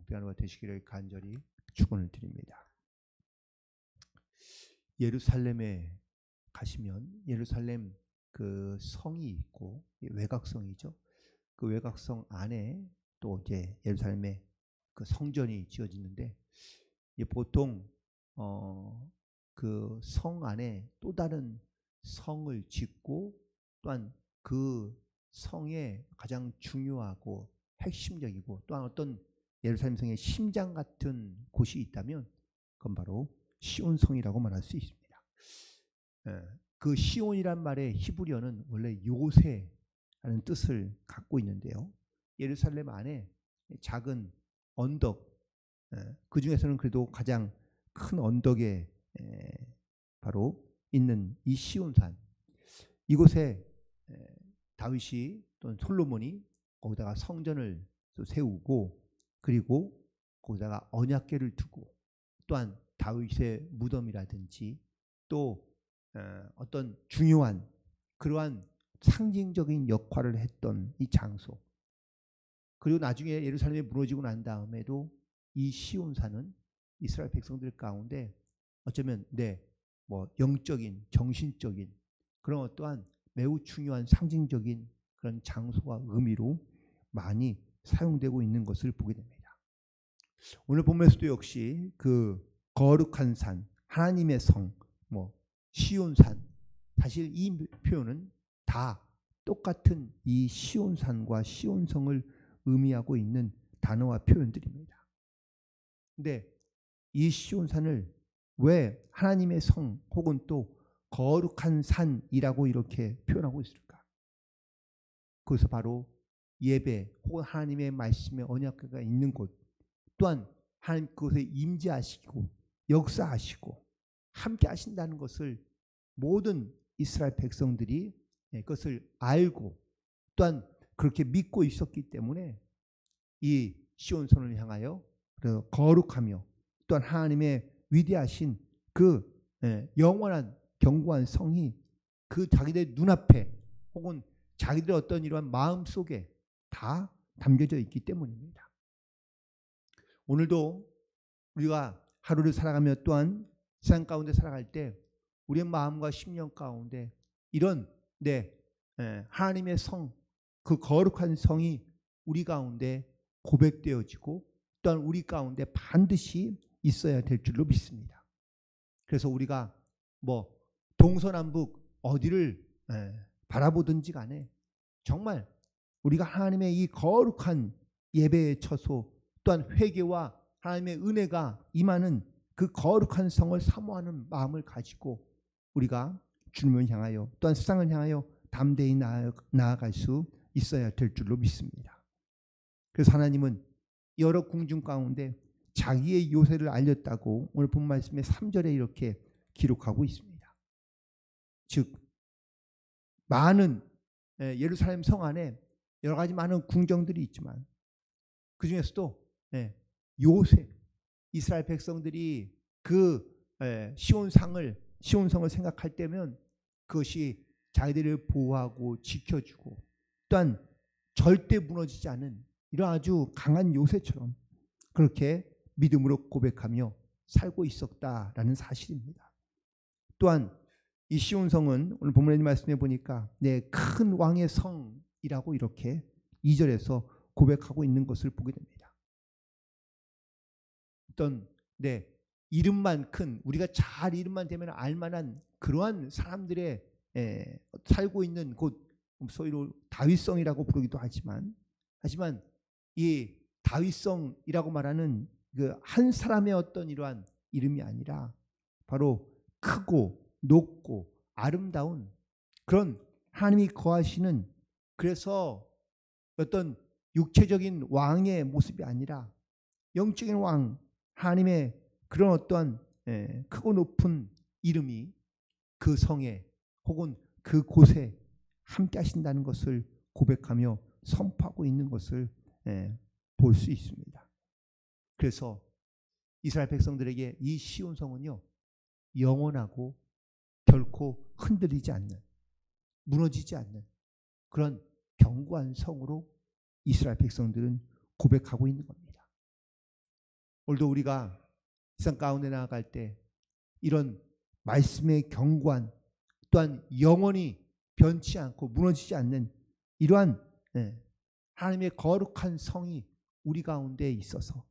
복되는 하루가 되시기를 간절히 축원을 드립니다. 예루살렘에 가시면 예루살렘 그 성이 있고 외곽성이죠. 그 외곽성 안에 또 이제 예루살렘에 그 성전이 지어지는데 보통 그 성 안에 또 다른 성을 짓고 또한 그 성에 가장 중요하고 핵심적이고 또한 어떤 예루살렘 성의 심장 같은 곳이 있다면 그건 바로 시온성이라고 말할 수 있습니다. 그 시온이란 말의 히브리어는 원래 요새라는 뜻을 갖고 있는데요. 예루살렘 안에 작은 언덕, 그 중에서는 그래도 가장 큰 언덕에 바로 있는 이 시온산, 이곳에 다윗이 또는 솔로몬이 거기다가 성전을 세우고 그리고 거기다가 언약궤를 두고 또한 다윗의 무덤이라든지 또 어떤 중요한 그러한 상징적인 역할을 했던 이 장소, 그리고 나중에 예루살렘이 무너지고 난 다음에도 이 시온산은 이스라엘 백성들 가운데 어쩌면 뭐 영적인 정신적인 그런 어떠한 매우 중요한 상징적인 그런 장소와 의미로 많이 사용되고 있는 것을 보게 됩니다. 오늘 본문에서도 역시 그 거룩한 산, 하나님의 성, 뭐 시온산, 사실 이 표현은 다 똑같은 이 시온산과 시온성을 의미하고 있는 단어와 표현들입니다. 근데 이 시온산을 왜 하나님의 성 혹은 또 거룩한 산이라고 이렇게 표현하고 있을까? 그것은 바로 예배 혹은 하나님의 말씀의 언약궤가 있는 곳, 또한 하나님 그곳에 임재하시고 역사하시고 함께 하신다는 것을 모든 이스라엘 백성들이 그것을 알고 또한 그렇게 믿고 있었기 때문에 이 시온산을 향하여 거룩하며 또한 하나님의 위대하신 그 영원한 견고한 성이 그 자기들 눈앞에 혹은 자기들의 어떤 이러한 마음 속에 다 담겨져 있기 때문입니다. 오늘도 우리가 하루를 살아가며 또한 세상 가운데 살아갈 때 우리의 마음과 심령 가운데 이런 하나님의 성, 그 거룩한 성이 우리 가운데 고백되어지고 또한 우리 가운데 반드시 있어야 될 줄로 믿습니다. 그래서 우리가 뭐 동서남북 어디를 바라보든지 간에 정말 우리가 하나님의 이 거룩한 예배의 처소 또한 회개와 하나님의 은혜가 임하는 그 거룩한 성을 사모하는 마음을 가지고 우리가 주님을 향하여 또한 세상을 향하여 담대히 나아갈 수 있어야 될 줄로 믿습니다. 그래서 하나님은 여러 궁중 가운데 자기의 요새를 알렸다고 오늘 본 말씀의 3절에 이렇게 기록하고 있습니다. 즉 많은 예루살렘 성 안에 여러 가지 많은 궁정들이 있지만 그 중에서도 요새 이스라엘 백성들이 그 시온성을 생각할 때면 그것이 자기들을 보호하고 지켜주고 또한 절대 무너지지 않은 이런 아주 강한 요새처럼 그렇게 믿음으로 고백하며 살고 있었다라는 사실입니다. 또한 이 시온성은 오늘 본문의 말씀에 보니까 큰 왕의 성이라고 이렇게 2절에서 고백하고 있는 것을 보게 됩니다. 어떤 이름만 큰 우리가 잘 이름만 되면 알만한 그러한 사람들의 살고 있는 곳, 소위로 다윗성이라고 부르기도 하지만 이 다윗성이라고 말하는 그 한 사람의 어떤 이러한 이름이 아니라 바로 크고 높고 아름다운 그런 하나님이 거하시는, 그래서 어떤 육체적인 왕의 모습이 아니라 영적인 왕 하나님의 그런 어떠한 크고 높은 이름이 그 성에 혹은 그 곳에 함께 하신다는 것을 고백하며 선포하고 있는 것을 볼 수 있습니다. 그래서 이스라엘 백성들에게 이 시온성은요 영원하고 결코 흔들리지 않는, 무너지지 않는 그런 견고한 성으로 이스라엘 백성들은 고백하고 있는 겁니다. 오늘도 우리가 세상 가운데 나아갈 때 이런 말씀의 경고한 또한 영원히 변치 않고 무너지지 않는 이러한 하나님의 거룩한 성이 우리 가운데 있어서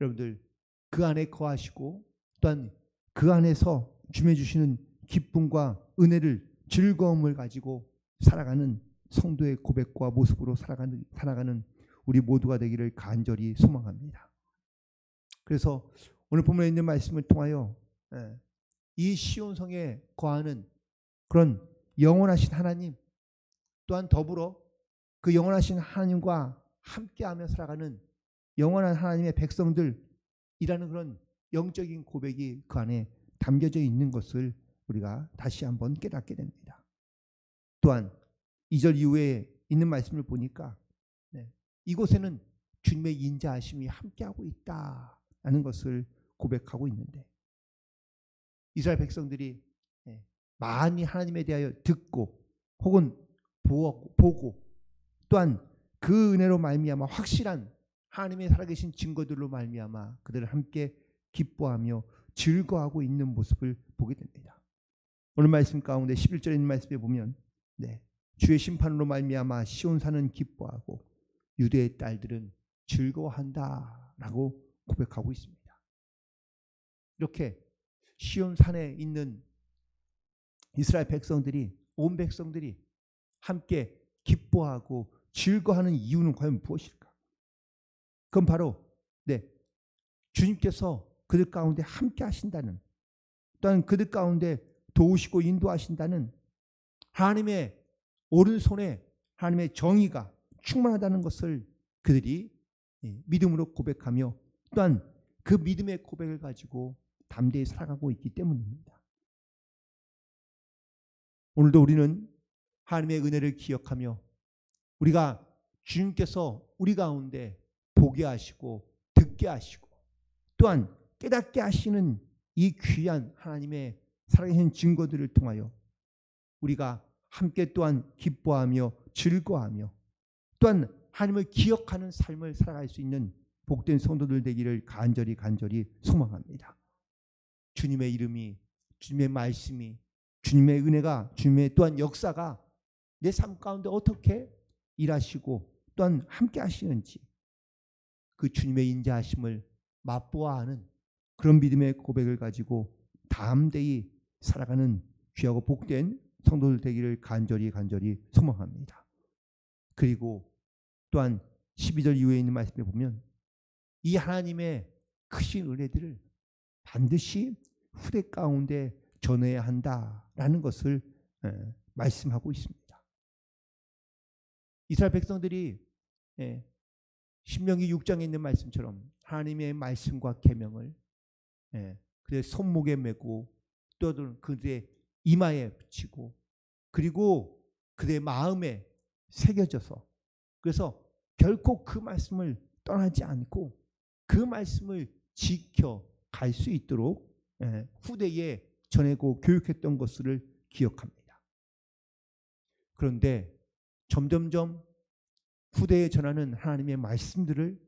여러분들 그 안에 거하시고 또한 그 안에서 주님이 주시는 기쁨과 은혜를 즐거움을 가지고 살아가는 성도의 고백과 모습으로 살아가는 우리 모두가 되기를 간절히 소망합니다. 그래서 오늘 본문에 있는 말씀을 통하여 이 시온성에 거하는 그런 영원하신 하나님 또한 더불어 그 영원하신 하나님과 함께하며 살아가는 영원한 하나님의 백성들이라는 그런 영적인 고백이 그 안에 담겨져 있는 것을 우리가 다시 한번 깨닫게 됩니다. 또한 2절 이후에 있는 말씀을 보니까 이곳에는 주님의 인자하심이 함께하고 있다라는 것을 고백하고 있는데 이스라엘 백성들이 많이 하나님에 대하여 듣고 혹은 보고 또한 그 은혜로 말미암아 확실한 하나님의 살아계신 증거들로 말미암아 그들을 함께 기뻐하며 즐거워하고 있는 모습을 보게 됩니다. 오늘 말씀 가운데 11절에 있는 말씀에 보면 주의 심판으로 말미암아 시온산은 기뻐하고 유대의 딸들은 즐거워한다라고 고백하고 있습니다. 이렇게 시온산에 있는 이스라엘 백성들이 온 백성들이 함께 기뻐하고 즐거워하는 이유는 과연 무엇일까? 그건 바로 주님께서 그들 가운데 함께 하신다는 또한 그들 가운데 도우시고 인도하신다는 하나님의 오른손에 하나님의 정의가 충만하다는 것을 그들이 믿음으로 고백하며 또한 그 믿음의 고백을 가지고 담대히 살아가고 있기 때문입니다. 오늘도 우리는 하나님의 은혜를 기억하며 우리가 주님께서 우리 가운데 보게 하시고 듣게 하시고 또한 깨닫게 하시는 이 귀한 하나님의 살아계신 증거들을 통하여 우리가 함께 또한 기뻐하며 즐거워하며 또한 하나님을 기억하는 삶을 살아갈 수 있는 복된 성도들 되기를 간절히 소망합니다. 주님의 이름이, 주님의 말씀이, 주님의 은혜가, 주님의 또한 역사가 내 삶 가운데 어떻게 일하시고 또한 함께 하시는지 그 주님의 인자하심을 맛보아하는 그런 믿음의 고백을 가지고 담대히 살아가는 귀하고 복된 성도들 되기를 간절히 소망합니다. 그리고 또한 12절 이후에 있는 말씀에 보면 이 하나님의 크신 은혜들을 반드시 후대 가운데 전해야 한다라는 것을 말씀하고 있습니다. 이스라엘 백성들이 신명기 6장에 있는 말씀처럼 하나님의 말씀과 계명을 그들의 손목에 메고 또 그들의 이마에 붙이고 그리고 그들의 마음에 새겨져서 그래서 결코 그 말씀을 떠나지 않고 그 말씀을 지켜 갈 수 있도록 후대에 전하고 교육했던 것을 기억합니다. 그런데 점점점 후대에 전하는 하나님의 말씀들을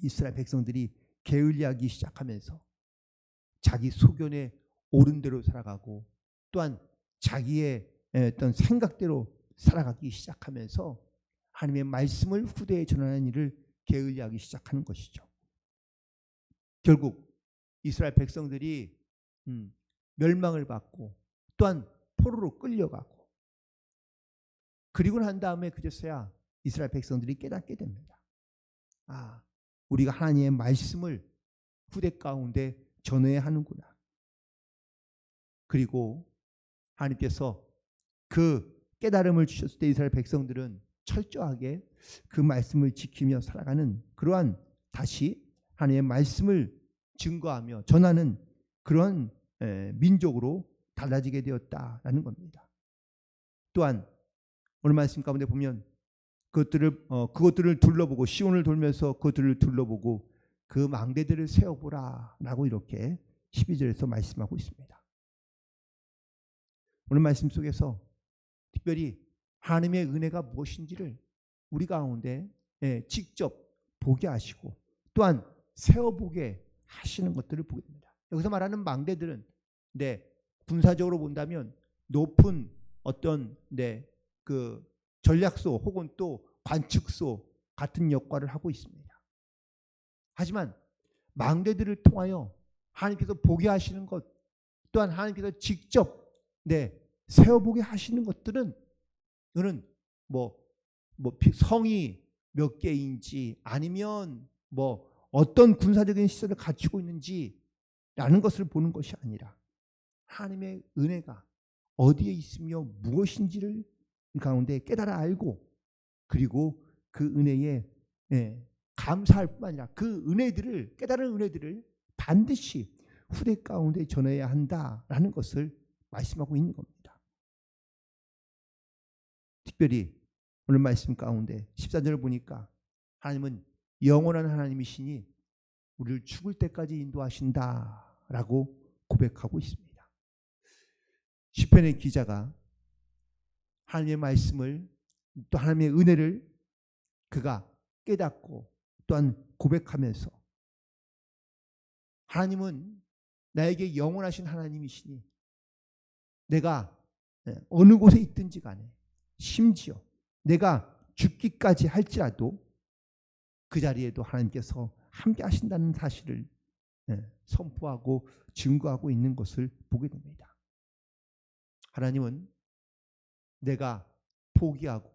이스라엘 백성들이 게을리하기 시작하면서 자기 소견에 옳은 대로 살아가고 또한 자기의 어떤 생각대로 살아가기 시작하면서 하나님의 말씀을 후대에 전하는 일을 게을리하기 시작하는 것이죠. 결국 이스라엘 백성들이 멸망을 받고 또한 포로로 끌려가고 그리고 난 다음에 그제서야 이스라엘 백성들이 깨닫게 됩니다. 우리가 하나님의 말씀을 후대 가운데 전해야 하는구나. 그리고 하나님께서 그 깨달음을 주셨을 때 이스라엘 백성들은 철저하게 그 말씀을 지키며 살아가는 그러한 다시 하나님의 말씀을 증거하며 전하는 그런 민족으로 달라지게 되었다라는 겁니다. 또한 오늘 말씀 가운데 보면 그것들을 둘러보고 시온을 돌면서 그것들을 둘러보고 그 망대들을 세워보라라고 이렇게 12절에서 말씀하고 있습니다. 오늘 말씀 속에서 특별히 하나님의 은혜가 무엇인지를 우리 가운데 직접 보게 하시고 또한 세워보게 하시는 것들을 보게 됩니다. 여기서 말하는 망대들은 군사적으로 본다면 높은 어떤 그 전략소 혹은 또 관측소 같은 역할을 하고 있습니다. 하지만 망대들을 통하여 하나님께서 보게 하시는 것, 또한 하나님께서 직접 세워보게 하시는 것들은 그는 성이 몇 개인지 아니면 어떤 군사적인 시설을 갖추고 있는지라는 것을 보는 것이 아니라 하나님의 은혜가 어디에 있으며 무엇인지를 가운데 깨달아 알고 그리고 그 은혜에 감사할 뿐만 아니라 그 은혜들을 깨달은 은혜들을 반드시 후대 가운데 전해야 한다라는 것을 말씀하고 있는 겁니다. 특별히 오늘 말씀 가운데 14절을 보니까 하나님은 영원한 하나님이시니 우리를 죽을 때까지 인도하신다라고 고백하고 있습니다. 시편의 기자가 하나님의 말씀을 또 하나님의 은혜를 그가 깨닫고 또한 고백하면서 하나님은 나에게 영원하신 하나님이시니 내가 어느 곳에 있든지 간에 심지어 내가 죽기까지 할지라도 그 자리에도 하나님께서 함께 하신다는 사실을 선포하고 증거하고 있는 것을 보게 됩니다. 하나님은 내가 포기하고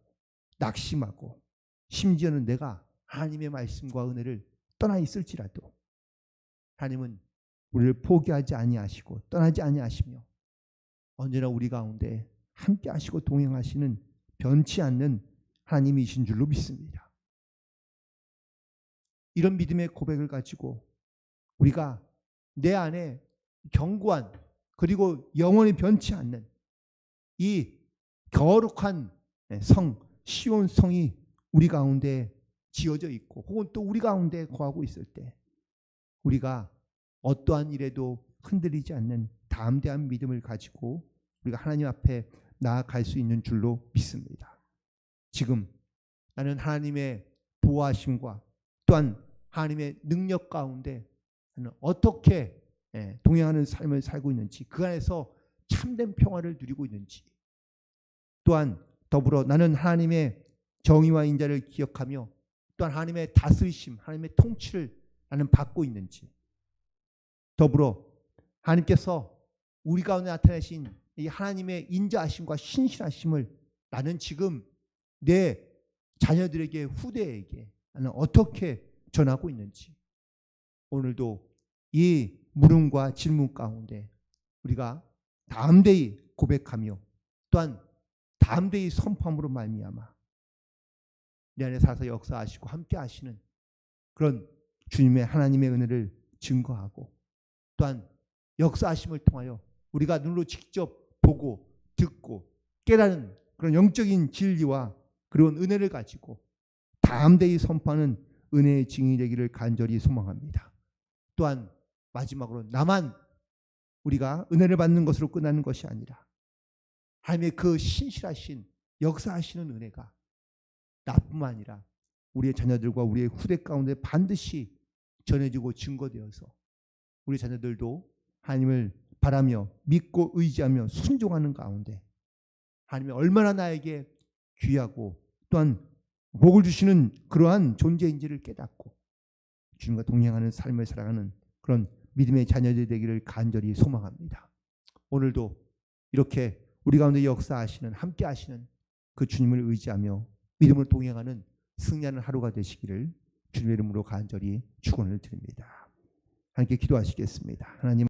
낙심하고 심지어는 내가 하나님의 말씀과 은혜를 떠나 있을지라도 하나님은 우리를 포기하지 아니하시고 떠나지 아니하시며 언제나 우리 가운데 함께 하시고 동행하시는 변치 않는 하나님이신 줄로 믿습니다. 이런 믿음의 고백을 가지고 우리가 내 안에 견고한 그리고 영원히 변치 않는 이 거룩한 성 시온 성이 우리 가운데 지어져 있고 혹은 또 우리 가운데 거하고 있을 때 우리가 어떠한 일에도 흔들리지 않는 담대한 믿음을 가지고 우리가 하나님 앞에 나아갈 수 있는 줄로 믿습니다. 지금 나는 하나님의 보호하심과 또한 하나님의 능력 가운데 나는 어떻게 동행하는 삶을 살고 있는지 그 안에서 참된 평화를 누리고 있는지 또한 더불어 나는 하나님의 정의와 인자를 기억하며 또한 하나님의 다스리심, 하나님의 통치를 나는 받고 있는지 더불어 하나님께서 우리 가운데 나타내신 이 하나님의 인자하심과 신실하심을 나는 지금 내 자녀들에게 후대에게 나는 어떻게 전하고 있는지 오늘도 이 물음과 질문 가운데 우리가 담대히 고백하며 또한 담대히 선포함으로 말미암아 내 안에 살아서 역사하시고 함께 하시는 그런 주님의 하나님의 은혜를 증거하고 또한 역사하심을 통하여 우리가 눈으로 직접 보고 듣고 깨달은 그런 영적인 진리와 그런 은혜를 가지고 담대히 선포하는 은혜의 증인이 되기를 간절히 소망합니다. 또한 마지막으로 나만 우리가 은혜를 받는 것으로 끝나는 것이 아니라 하나님의 그 신실하신 역사하시는 은혜가 나뿐만 아니라 우리의 자녀들과 우리의 후대 가운데 반드시 전해지고 증거되어서 우리 자녀들도 하나님을 바라며 믿고 의지하며 순종하는 가운데 하나님이 얼마나 나에게 귀하고 또한 복을 주시는 그러한 존재인지를 깨닫고 주님과 동행하는 삶을 살아가는 그런 믿음의 자녀들이 되기를 간절히 소망합니다. 오늘도 이렇게 우리 가운데 역사하시는 함께 하시는 그 주님을 의지하며 믿음으로 동행하는 승리하는 하루가 되시기를 주님의 이름으로 간절히 축원을 드립니다. 함께 기도하시겠습니다. 하나님